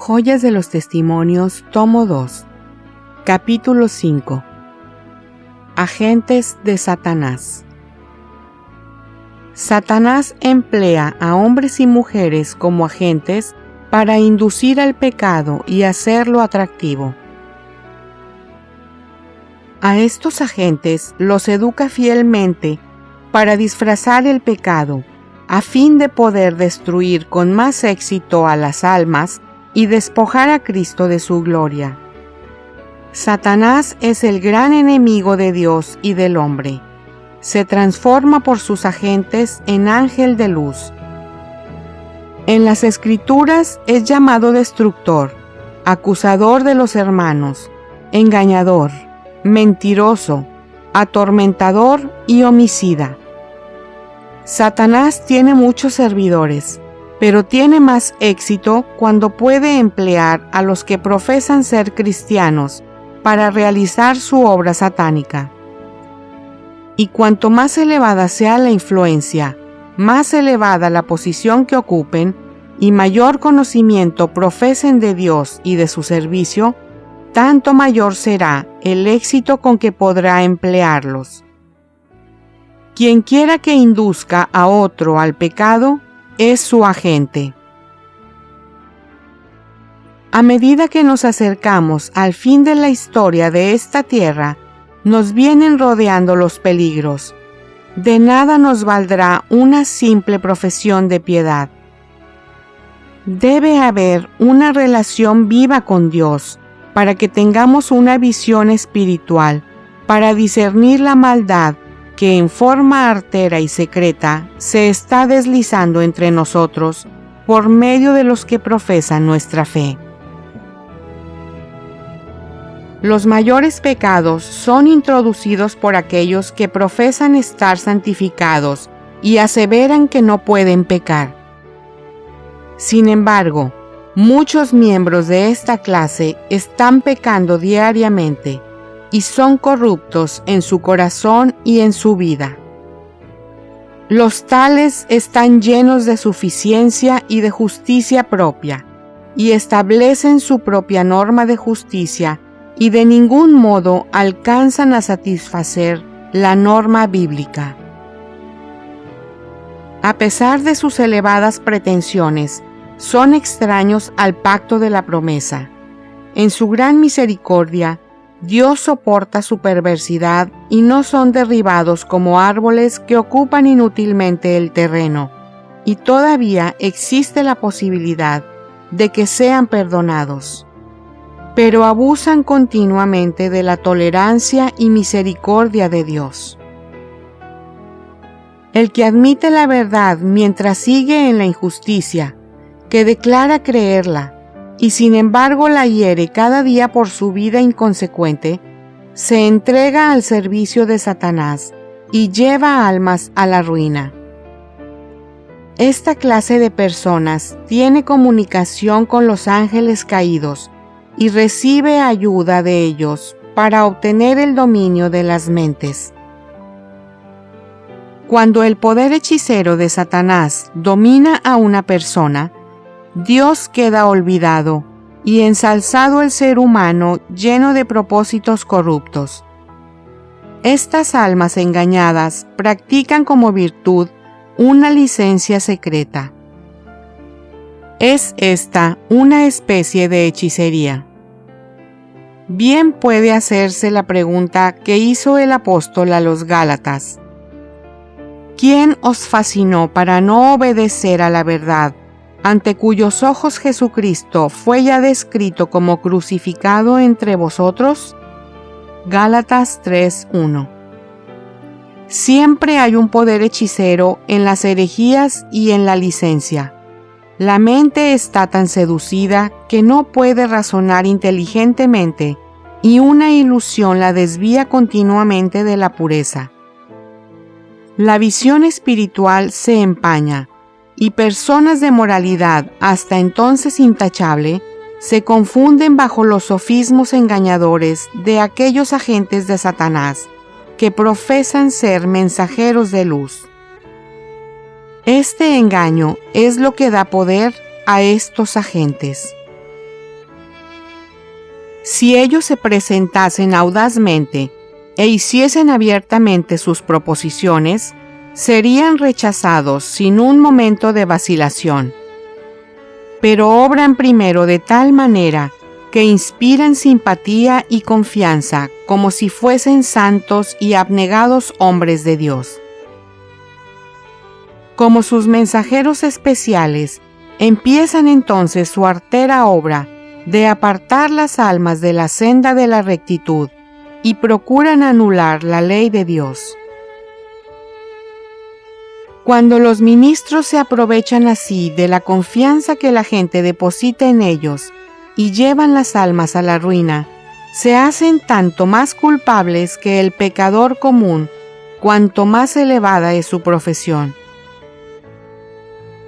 Joyas de los Testimonios, tomo 2, capítulo 5. Agentes de Satanás. Satanás emplea a hombres y mujeres como agentes para inducir al pecado y hacerlo atractivo. A estos agentes los educa fielmente para disfrazar el pecado, a fin de poder destruir con más éxito a las almas y despojar a Cristo de su gloria. Satanás es el gran enemigo de Dios y del hombre. Se transforma por sus agentes en ángel de luz. En las Escrituras es llamado destructor, acusador de los hermanos, engañador, mentiroso, atormentador y homicida. Satanás tiene muchos servidores, pero tiene más éxito cuando puede emplear a los que profesan ser cristianos para realizar su obra satánica. Y cuanto más elevada sea la influencia, más elevada la posición que ocupen y mayor conocimiento profesen de Dios y de su servicio, tanto mayor será el éxito con que podrá emplearlos. Quien quiera que induzca a otro al pecado es su agente. A medida que nos acercamos al fin de la historia de esta tierra, nos vienen rodeando los peligros. De nada nos valdrá una simple profesión de piedad. Debe haber una relación viva con Dios para que tengamos una visión espiritual, para discernir la maldad que en forma artera y secreta se está deslizando entre nosotros por medio de los que profesan nuestra fe. Los mayores pecados son introducidos por aquellos que profesan estar santificados y aseveran que no pueden pecar. Sin embargo, muchos miembros de esta clase están pecando diariamente y son corruptos en su corazón y en su vida. Los tales están llenos de suficiencia y de justicia propia, y establecen su propia norma de justicia, y de ningún modo alcanzan a satisfacer la norma bíblica. A pesar de sus elevadas pretensiones, son extraños al pacto de la promesa. En su gran misericordia, Dios soporta su perversidad y no son derribados como árboles que ocupan inútilmente el terreno, y todavía existe la posibilidad de que sean perdonados. Pero abusan continuamente de la tolerancia y misericordia de Dios. El que admite la verdad mientras sigue en la injusticia, que declara creerla, y sin embargo la hiere cada día por su vida inconsecuente, se entrega al servicio de Satanás y lleva almas a la ruina. Esta clase de personas tiene comunicación con los ángeles caídos y recibe ayuda de ellos para obtener el dominio de las mentes. Cuando el poder hechicero de Satanás domina a una persona, Dios queda olvidado y ensalzado el ser humano lleno de propósitos corruptos. Estas almas engañadas practican como virtud una licencia secreta. Es esta una especie de hechicería. Bien puede hacerse la pregunta que hizo el apóstol a los Gálatas: ¿quién os fascinó para no obedecer a la verdad, ante cuyos ojos Jesucristo fue ya descrito como crucificado entre vosotros? Gálatas 3:1. Siempre hay un poder hechicero en las herejías y en la licencia. La mente está tan seducida que no puede razonar inteligentemente y una ilusión la desvía continuamente de la pureza. La visión espiritual se empaña y personas de moralidad hasta entonces intachable se confunden bajo los sofismos engañadores de aquellos agentes de Satanás que profesan ser mensajeros de luz. Este engaño es lo que da poder a estos agentes. Si ellos se presentasen audazmente e hiciesen abiertamente sus proposiciones, serían rechazados sin un momento de vacilación. Pero obran primero de tal manera que inspiran simpatía y confianza como si fuesen santos y abnegados hombres de Dios. Como sus mensajeros especiales, empiezan entonces su artera obra de apartar las almas de la senda de la rectitud y procuran anular la ley de Dios. Cuando los ministros se aprovechan así de la confianza que la gente deposita en ellos y llevan las almas a la ruina, se hacen tanto más culpables que el pecador común, cuanto más elevada es su profesión.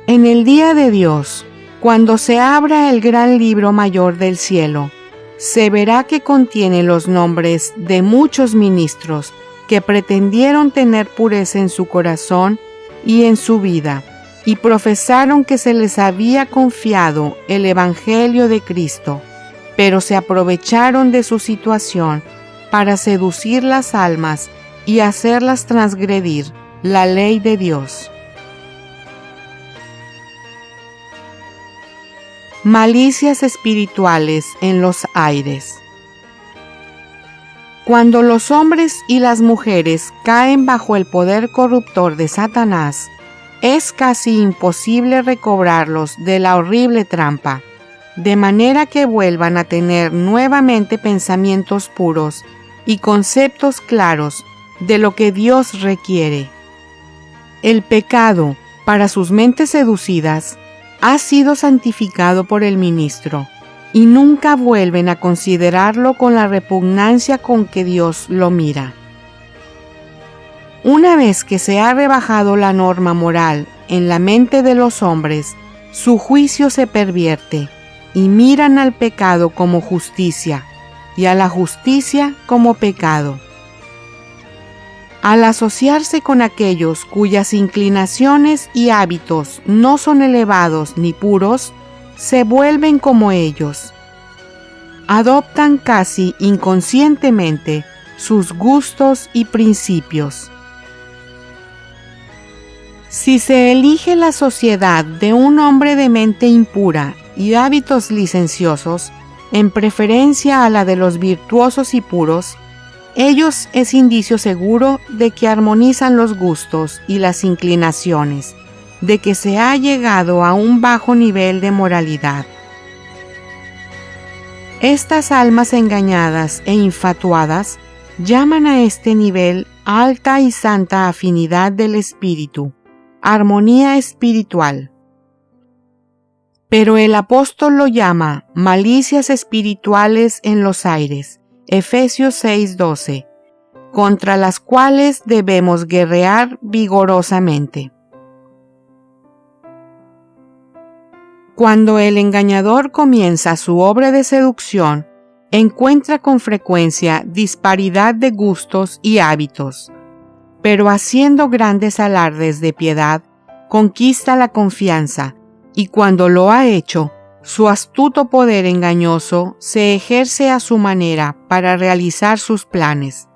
En el día de Dios, cuando se abra el gran libro mayor del cielo, se verá que contiene los nombres de muchos ministros que pretendieron tener pureza en su corazón y en su vida, y profesaron que se les había confiado el Evangelio de Cristo, pero se aprovecharon de su situación para seducir las almas y hacerlas transgredir la ley de Dios. Malicias espirituales en los aires. Cuando los hombres y las mujeres caen bajo el poder corruptor de Satanás, es casi imposible recobrarlos de la horrible trampa, de manera que vuelvan a tener nuevamente pensamientos puros y conceptos claros de lo que Dios requiere. El pecado, para sus mentes seducidas, ha sido santificado por el ministro, y nunca vuelven a considerarlo con la repugnancia con que Dios lo mira. Una vez que se ha rebajado la norma moral en la mente de los hombres, su juicio se pervierte, y miran al pecado como justicia, y a la justicia como pecado. Al asociarse con aquellos cuyas inclinaciones y hábitos no son elevados ni puros, se vuelven como ellos. Adoptan casi inconscientemente sus gustos y principios. Si se elige la sociedad de un hombre de mente impura y hábitos licenciosos, en preferencia a la de los virtuosos y puros, ellos es indicio seguro de que armonizan los gustos y las inclinaciones, de que se ha llegado a un bajo nivel de moralidad. Estas almas engañadas e infatuadas llaman a este nivel alta y santa afinidad del espíritu, armonía espiritual. Pero el apóstol lo llama malicias espirituales en los aires, Efesios 6:12, contra las cuales debemos guerrear vigorosamente. Cuando el engañador comienza su obra de seducción, encuentra con frecuencia disparidad de gustos y hábitos, pero haciendo grandes alardes de piedad, conquista la confianza, y cuando lo ha hecho, su astuto poder engañoso se ejerce a su manera para realizar sus planes.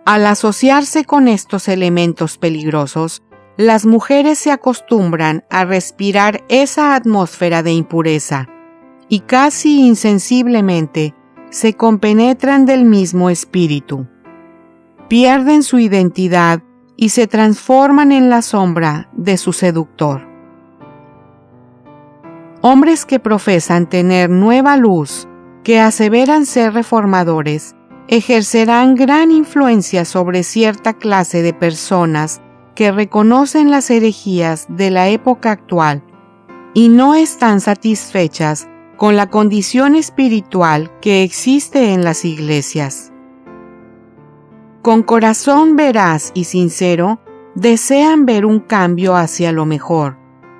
Al asociarse con estos elementos peligrosos, las mujeres se acostumbran a respirar esa atmósfera de impureza y casi insensiblemente se compenetran del mismo espíritu. Pierden su identidad y se transforman en la sombra de su seductor. Hombres que profesan tener nueva luz, que aseveran ser reformadores, ejercerán gran influencia sobre cierta clase de personas que reconocen las herejías de la época actual y no están satisfechas con la condición espiritual que existe en las iglesias. Con corazón veraz y sincero, desean ver un cambio hacia lo mejor,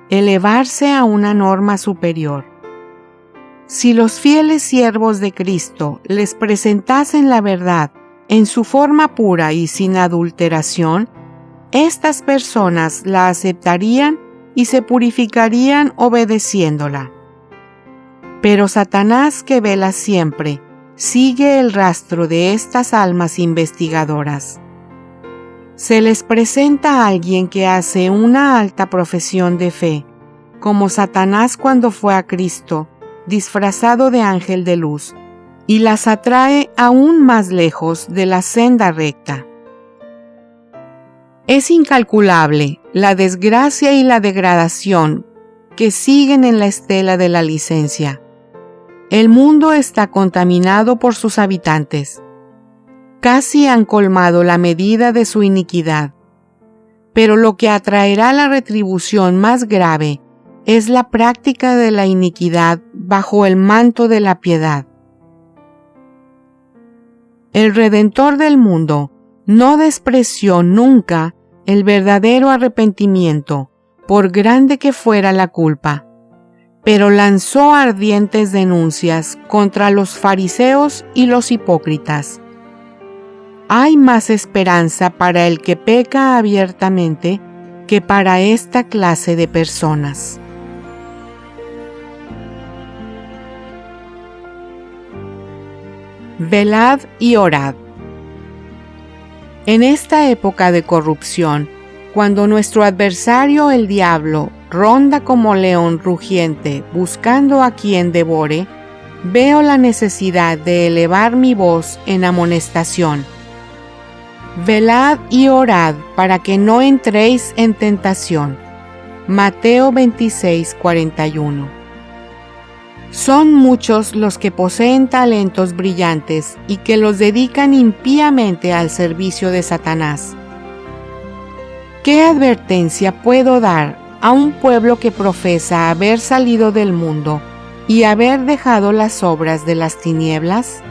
elevarse a una norma superior. Si los fieles siervos de Cristo les presentasen la verdad en su forma pura y sin adulteración, estas personas la aceptarían y se purificarían obedeciéndola. Pero Satanás, que vela siempre, sigue el rastro de estas almas investigadoras. Se les presenta a alguien que hace una alta profesión de fe, como Satanás cuando fue a Cristo, disfrazado de ángel de luz, y las atrae aún más lejos de la senda recta. Es incalculable la desgracia y la degradación que siguen en la estela de la licencia. El mundo está contaminado por sus habitantes. Casi han colmado la medida de su iniquidad. Pero lo que atraerá la retribución más grave es la práctica de la iniquidad bajo el manto de la piedad. El Redentor del mundo no despreció nunca el verdadero arrepentimiento, por grande que fuera la culpa, pero lanzó ardientes denuncias contra los fariseos y los hipócritas. Hay más esperanza para el que peca abiertamente que para esta clase de personas. Velad y orad. En esta época de corrupción, cuando nuestro adversario el diablo ronda como león rugiente buscando a quien devore, veo la necesidad de elevar mi voz en amonestación. Velad y orad para que no entréis en tentación. Mateo 26:41. Son muchos los que poseen talentos brillantes y que los dedican impíamente al servicio de Satanás. ¿Qué advertencia puedo dar a un pueblo que profesa haber salido del mundo y haber dejado las obras de las tinieblas?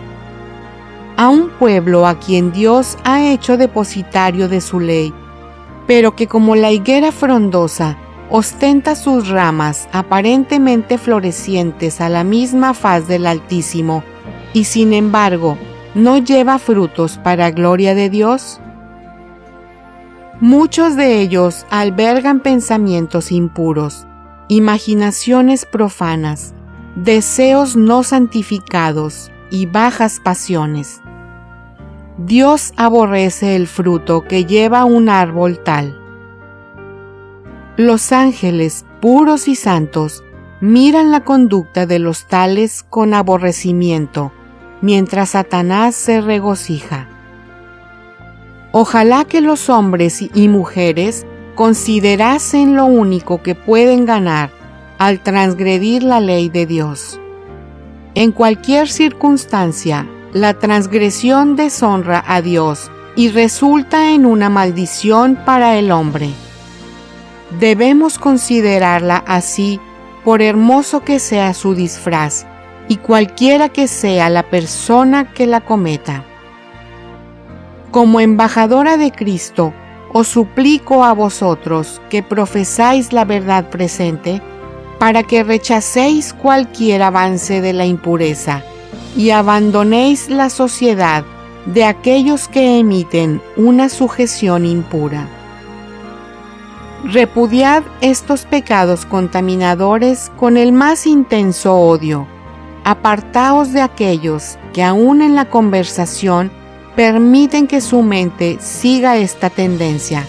A un pueblo a quien Dios ha hecho depositario de su ley, pero que como la higuera frondosa ostenta sus ramas aparentemente florecientes a la misma faz del Altísimo, y sin embargo no lleva frutos para gloria de Dios. Muchos de ellos albergan pensamientos impuros, imaginaciones profanas, deseos no santificados y bajas pasiones. Dios aborrece el fruto que lleva un árbol tal. Los ángeles puros y santos miran la conducta de los tales con aborrecimiento, mientras Satanás se regocija. Ojalá que los hombres y mujeres considerasen lo único que pueden ganar al transgredir la ley de Dios. En cualquier circunstancia, la transgresión deshonra a Dios y resulta en una maldición para el hombre. Debemos considerarla así, por hermoso que sea su disfraz, y cualquiera que sea la persona que la cometa. Como embajadora de Cristo, os suplico a vosotros que profesáis la verdad presente, para que rechacéis cualquier avance de la impureza y abandonéis la sociedad de aquellos que emiten una sujeción impura. Repudiad estos pecados contaminadores con el más intenso odio. Apartaos de aquellos que aún en la conversación permiten que su mente siga esta tendencia,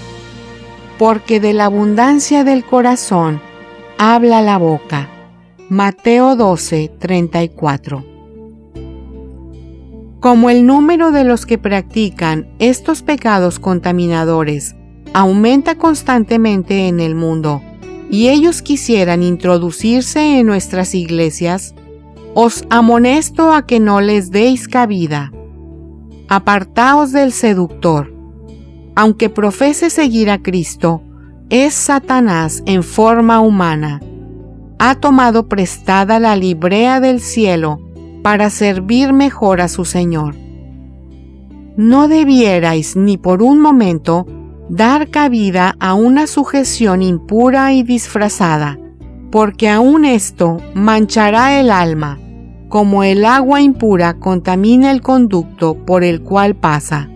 porque de la abundancia del corazón habla la boca. Mateo 12:34. Como el número de los que practican estos pecados contaminadores aumenta constantemente en el mundo, y ellos quisieran introducirse en nuestras iglesias, os amonesto a que no les deis cabida. Apartaos del seductor. Aunque profese seguir a Cristo, es Satanás en forma humana. Ha tomado prestada la librea del cielo para servir mejor a su Señor. No debierais ni por un momento dar cabida a una sujeción impura y disfrazada, porque aun esto manchará el alma, como el agua impura contamina el conducto por el cual pasa.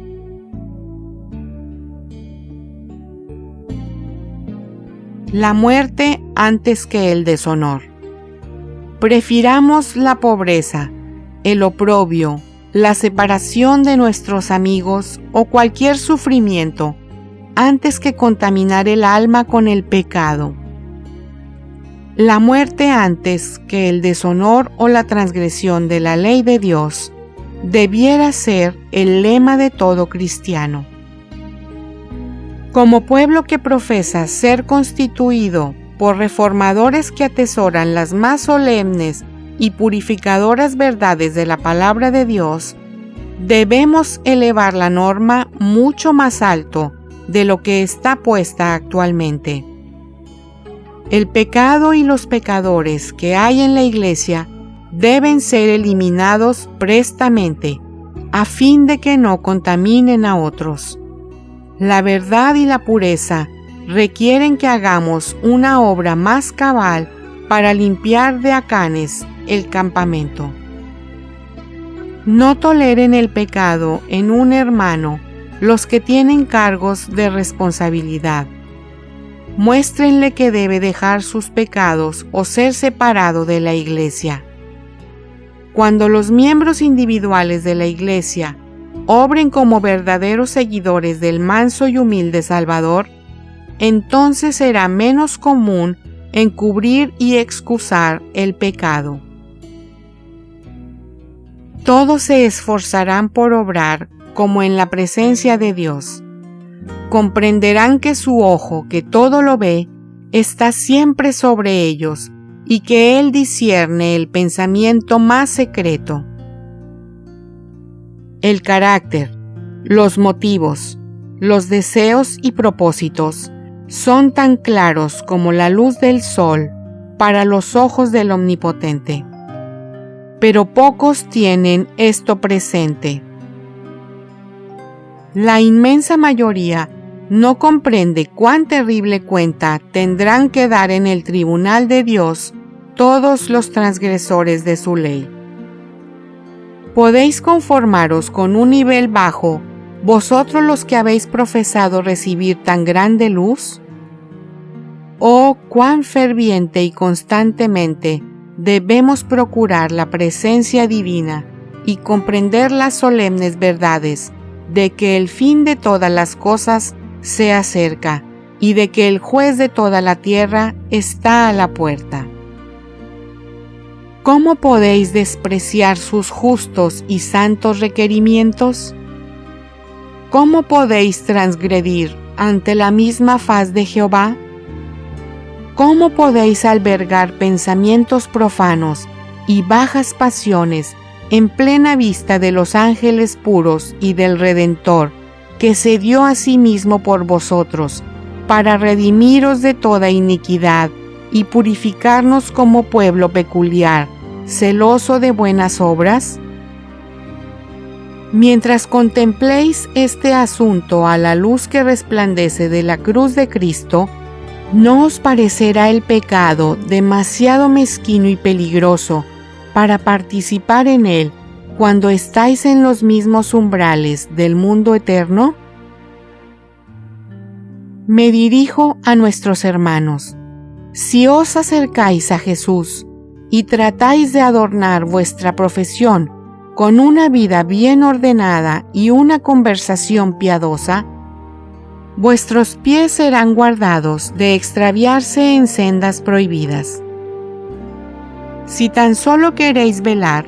La muerte antes que el deshonor. Prefiramos la pobreza, el oprobio, la separación de nuestros amigos o cualquier sufrimiento antes que contaminar el alma con el pecado. La muerte antes que el deshonor o la transgresión de la ley de Dios debiera ser el lema de todo cristiano. Como pueblo que profesa ser constituido por reformadores que atesoran las más solemnes y purificadoras verdades de la palabra de Dios, debemos elevar la norma mucho más alto de lo que está puesta actualmente. El pecado y los pecadores que hay en la Iglesia deben ser eliminados prestamente, a fin de que no contaminen a otros. La verdad y la pureza requieren que hagamos una obra más cabal para limpiar de acanes el campamento. No toleren el pecado en un hermano los que tienen cargos de responsabilidad. Muéstrenle que debe dejar sus pecados o ser separado de la Iglesia. Cuando los miembros individuales de la Iglesia obren como verdaderos seguidores del manso y humilde Salvador, entonces será menos común encubrir y excusar el pecado. Todos se esforzarán por obrar como en la presencia de Dios. Comprenderán que su ojo, que todo lo ve, está siempre sobre ellos y que Él discierne el pensamiento más secreto. El carácter, los motivos, los deseos y propósitos son tan claros como la luz del sol para los ojos del Omnipotente. Pero pocos tienen esto presente. La inmensa mayoría no comprende cuán terrible cuenta tendrán que dar en el tribunal de Dios todos los transgresores de su ley. ¿Podéis conformaros con un nivel bajo, vosotros los que habéis profesado recibir tan grande luz? Oh, cuán ferviente y constantemente debemos procurar la presencia divina y comprender las solemnes verdades de que el fin de todas las cosas se acerca y de que el juez de toda la tierra está a la puerta. ¿Cómo podéis despreciar sus justos y santos requerimientos? ¿Cómo podéis transgredir ante la misma faz de Jehová? ¿Cómo podéis albergar pensamientos profanos y bajas pasiones en plena vista de los ángeles puros y del Redentor, que se dio a sí mismo por vosotros, para redimiros de toda iniquidad y purificarnos como pueblo peculiar, celoso de buenas obras? Mientras contempléis este asunto a la luz que resplandece de la cruz de Cristo, ¿no os parecerá el pecado demasiado mezquino y peligroso para participar en él cuando estáis en los mismos umbrales del mundo eterno? Me dirijo a nuestros hermanos. Si os acercáis a Jesús y tratáis de adornar vuestra profesión con una vida bien ordenada y una conversación piadosa, vuestros pies serán guardados de extraviarse en sendas prohibidas. Si tan solo queréis velar,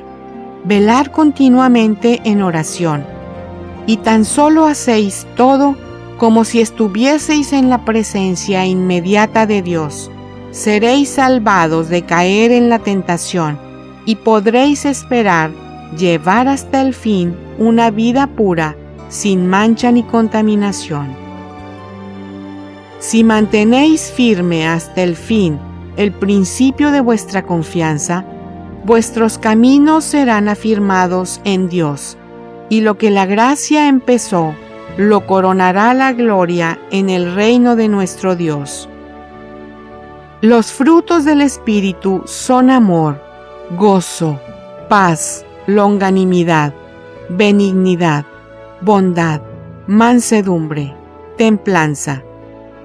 velad continuamente en oración, y tan solo hacéis todo como si estuvieseis en la presencia inmediata de Dios, seréis salvados de caer en la tentación y podréis esperar llevar hasta el fin una vida pura, sin mancha ni contaminación. Si mantenéis firme hasta el fin el principio de vuestra confianza, vuestros caminos serán afirmados en Dios, y lo que la gracia empezó, lo coronará la gloria en el reino de nuestro Dios. Los frutos del Espíritu son amor, gozo, paz, longanimidad, benignidad, bondad, mansedumbre, templanza.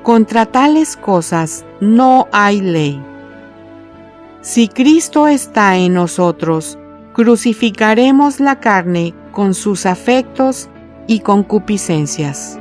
Contra tales cosas no hay ley. Si Cristo está en nosotros, crucificaremos la carne con sus afectos y concupiscencias.